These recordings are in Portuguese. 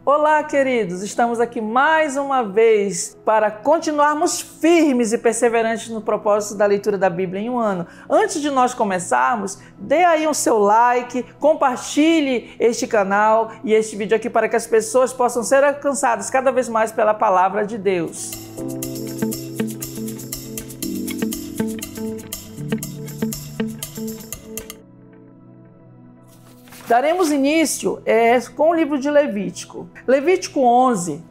Olá, queridos! Estamos aqui mais uma vez para continuarmos firmes e perseverantes no propósito da leitura da Bíblia em um ano. Antes de nós começarmos, dê aí o seu like, compartilhe este canal e este vídeo aqui para que as pessoas possam ser alcançadas cada vez mais pela palavra de Deus. Daremos início com o livro de Levítico. Levítico 11,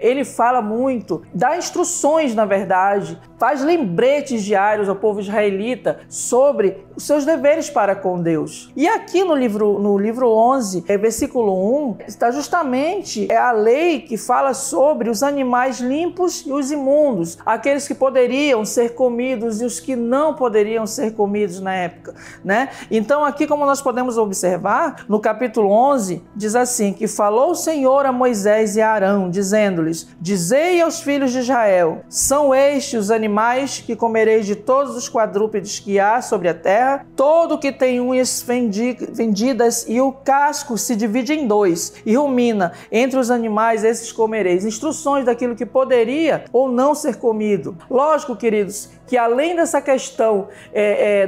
ele fala muito, dá instruções, na verdade, faz lembretes diários ao povo israelita sobre os seus deveres para com Deus. E aqui no livro 11, versículo 1, está justamente a lei que fala sobre os animais limpos e os imundos, aqueles que poderiam ser comidos e os que não poderiam ser comidos na época, né? Então aqui, como nós podemos observar, no capítulo 11, diz assim, que falou o Senhor a Moisés e a Arão, dizendo-lhes, dizei aos filhos de Israel, são estes os animais que comereis de todos os quadrúpedes que há sobre a terra, todo o que tem unhas fendidas e o casco se divide em dois, e rumina, entre os animais esses comereis. Instruções daquilo que poderia ou não ser comido. Lógico, queridos, que além dessa questão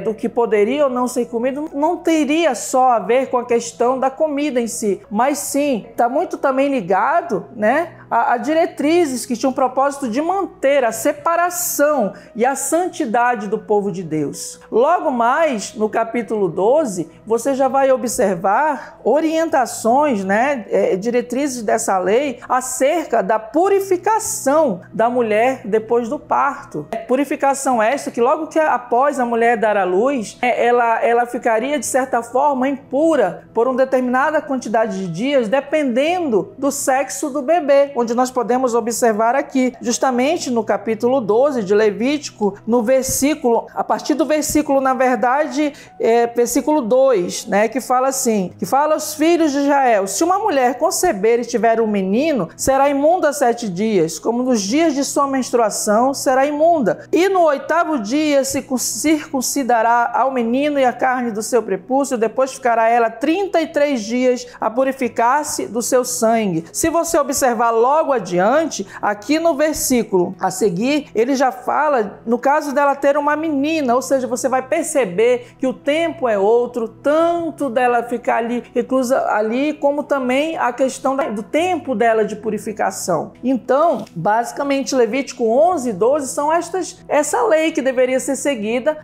do que poderia ou não ser comido, não teria só a ver com a questão da comida em si, mas sim, está muito também ligado, né, a diretrizes que tinham o propósito de manter a separação e a santidade do povo de Deus. Logo mais, no capítulo 12, você já vai observar orientações, né, diretrizes dessa lei acerca da purificação da mulher depois do parto. Purificação esta que logo que após a mulher dar à luz, ela ficaria de certa forma impura por uma determinada quantidade de dias, dependendo do sexo do bebê, onde nós podemos observar aqui, justamente no capítulo 12 de Levítico, no versículo, a partir do versículo, na verdade, versículo 2, né, que fala assim, que fala aos filhos de Israel, se uma mulher conceber e tiver um menino, será imunda 7 dias, como nos dias de sua menstruação será imunda, e no 8º dia se circuncidará ao menino e a carne do seu prepúcio, depois ficará ela 33 dias a purificar-se do seu sangue. Se você observar logo adiante, aqui no versículo a seguir, ele já fala no caso dela ter uma menina, ou seja, você vai perceber que o tempo é outro, tanto dela ficar ali reclusa ali, como também a questão do tempo dela de purificação. Então, basicamente, Levítico 11 e 12 são essa lei que deveria ser seguida,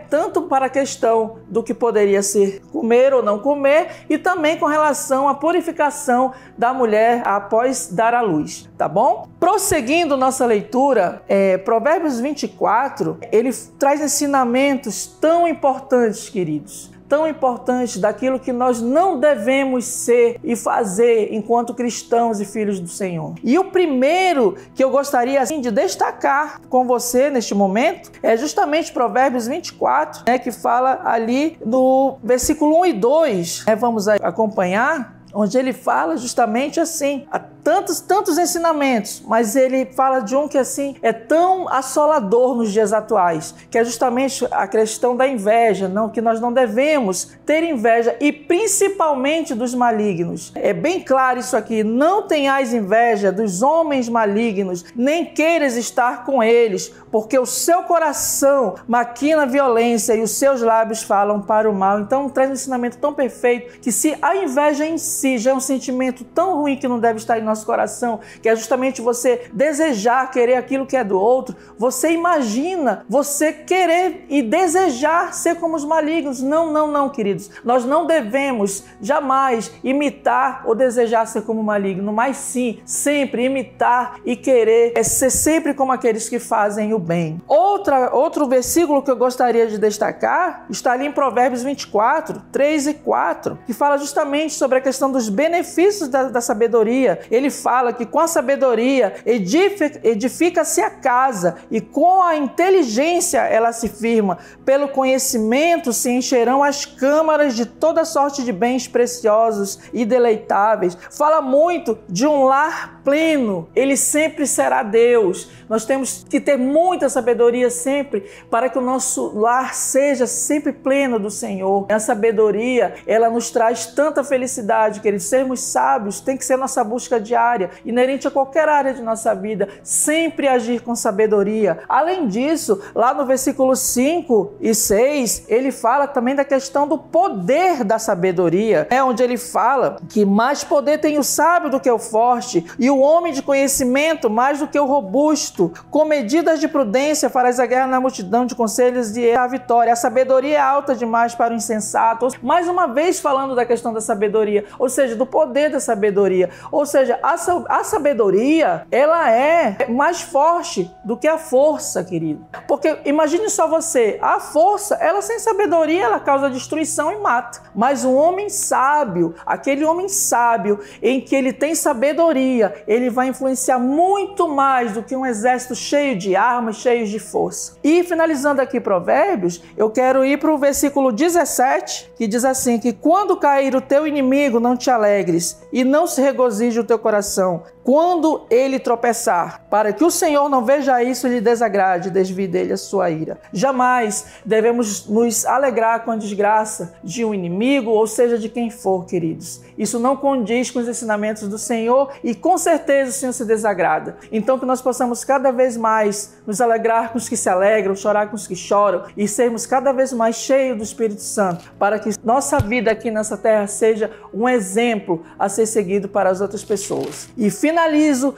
tanto para a questão do que poderia ser comer ou não comer, e também com relação à purificação da mulher após dar à luz, tá bom? Prosseguindo nossa leitura, Provérbios 24, ele traz ensinamentos tão importantes, queridos, tão importantes daquilo que nós não devemos ser e fazer enquanto cristãos e filhos do Senhor. E o primeiro que eu gostaria assim, de destacar com você neste momento é justamente Provérbios 24, que fala ali no versículo 1 e 2. Vamos acompanhar, onde ele fala justamente assim, há tantos ensinamentos, mas ele fala de um que assim é tão assolador nos dias atuais, que é justamente a questão da inveja, que nós não devemos ter inveja, e principalmente dos malignos. É bem claro isso aqui, não tenhais inveja dos homens malignos, nem queiras estar com eles, porque o seu coração maquina violência e os seus lábios falam para o mal. Então traz um ensinamento tão perfeito, que se a inveja em si já é um sentimento tão ruim que não deve estar em nosso coração, que é justamente você desejar, querer aquilo que é do outro, você imagina você querer e desejar ser como os malignos. Não, queridos. Nós não devemos jamais imitar ou desejar ser como o maligno, mas sim, sempre imitar e querer ser sempre como aqueles que fazem o bem. Outro versículo que eu gostaria de destacar está ali em Provérbios 24, 3 e 4, que fala justamente sobre a questão dos benefícios da sabedoria. Ele fala que com a sabedoria edifica-se a casa, e com a inteligência ela se firma. Pelo conhecimento se encherão as câmaras de toda sorte de bens preciosos e deleitáveis. Fala muito de um lar pleno. Ele sempre será Deus. Nós temos que ter muita sabedoria sempre para que o nosso lar seja sempre pleno do Senhor. A sabedoria, ela nos traz tanta felicidade, queridos, sermos sábios tem que ser nossa busca diária, inerente a qualquer área de nossa vida, sempre agir com sabedoria. Além disso, lá no versículo 5 e 6, ele fala também da questão do poder da sabedoria, onde ele fala que mais poder tem o sábio do que o forte, e o homem de conhecimento mais do que o robusto. Com medidas de prudência farás a guerra na multidão de conselhos e a vitória. A sabedoria é alta demais para o insensato. Mais uma vez falando da questão da sabedoria, ou seja, do poder da sabedoria. Ou seja, a sabedoria, ela é mais forte do que a força, querido. Porque imagine só você, a força, ela sem sabedoria, ela causa destruição e mata. Mas um homem sábio, aquele homem sábio em que ele tem sabedoria, ele vai influenciar muito mais do que um exército cheio de armas, cheio de força. E finalizando aqui Provérbios, eu quero ir para o versículo 17, que diz assim, que quando cair o teu inimigo, não te alegres, e não se regozije o teu coração, quando ele tropeçar, para que o Senhor não veja isso e lhe desagrade, desvie dele a sua ira. Jamais devemos nos alegrar com a desgraça de um inimigo, ou seja, de quem for, queridos. Isso não condiz com os ensinamentos do Senhor e com certeza o Senhor se desagrada. Então que nós possamos cada vez mais nos alegrar com os que se alegram, chorar com os que choram e sermos cada vez mais cheios do Espírito Santo, para que nossa vida aqui nessa terra seja um exemplo a ser seguido para as outras pessoas. E finalizo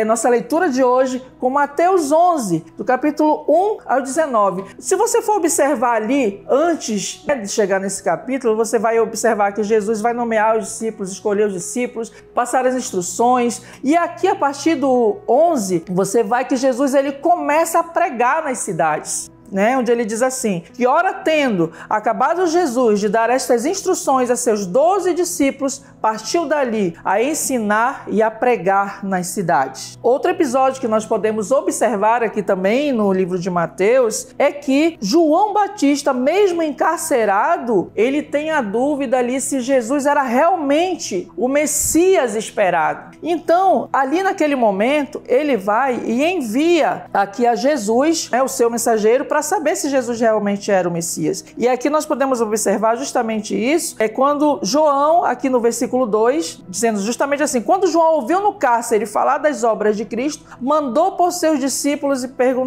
nossa leitura de hoje com Mateus 11, do capítulo 1 ao 19. Se você for observar ali, antes de chegar nesse capítulo, você vai observar que Jesus vai nomear os discípulos, escolher os discípulos, passar as instruções. E aqui, a partir do 11, você vai que Jesus ele começa a pregar nas cidades. Onde ele diz assim, que ora tendo acabado Jesus de dar estas instruções a seus 12 discípulos, partiu dali a ensinar e a pregar nas cidades. Outro episódio que nós podemos observar aqui também no livro de Mateus é que João Batista, mesmo encarcerado, ele tem a dúvida ali se Jesus era realmente o Messias esperado. Então, ali naquele momento, ele vai e envia aqui a Jesus, o seu mensageiro, para saber se Jesus realmente era o Messias. E aqui nós podemos observar justamente isso, quando João, aqui no versículo 2, dizendo justamente assim, quando João ouviu no cárcere falar das obras de Cristo, mandou por seus discípulos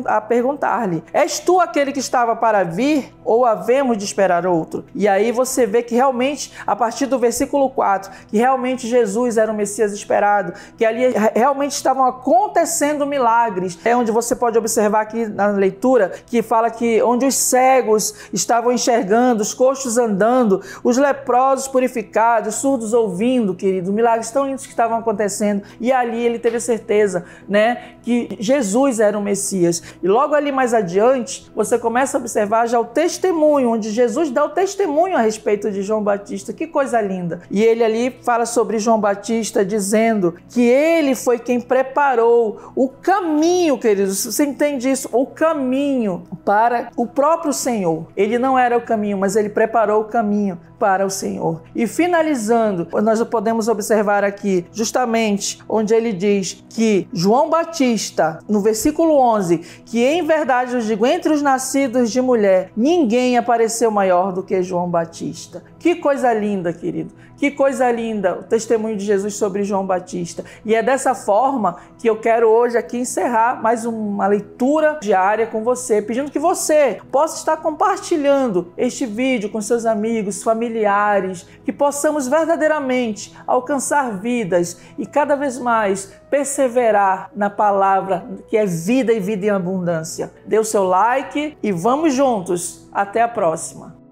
a perguntar-lhe, és tu aquele que estava para vir ou havemos de esperar outro? E aí você vê que realmente, a partir do versículo 4, que realmente Jesus era o Messias esperado, que ali realmente estavam acontecendo milagres. É onde você pode observar aqui na leitura, que fala que onde os cegos estavam enxergando, os coxos andando, os leprosos purificados, surdos ouvindo, querido, milagres tão lindos que estavam acontecendo. E ali ele teve a certeza, que Jesus era o Messias. E logo ali mais adiante, você começa a observar já o testemunho, onde Jesus dá o testemunho a respeito de João Batista. Que coisa linda! E ele ali fala sobre João Batista, dizendo que ele foi quem preparou o caminho, queridos. Você entende isso? O caminho para o próprio Senhor. Ele não era o caminho, mas ele preparou o caminho para o Senhor. E finalizando, nós podemos observar aqui justamente onde ele diz que João Batista, no versículo 11, que em verdade eu digo, entre os nascidos de mulher, ninguém apareceu maior do que João Batista. Que coisa linda, querido. Que coisa linda o testemunho de Jesus sobre João Batista. E é dessa forma que eu quero hoje aqui encerrar mais uma leitura diária com você, pedindo que você possa estar compartilhando este vídeo com seus amigos, familiares, que possamos verdadeiramente alcançar vidas e cada vez mais perseverar na palavra que é vida e vida em abundância. Dê o seu like e vamos juntos. Até a próxima.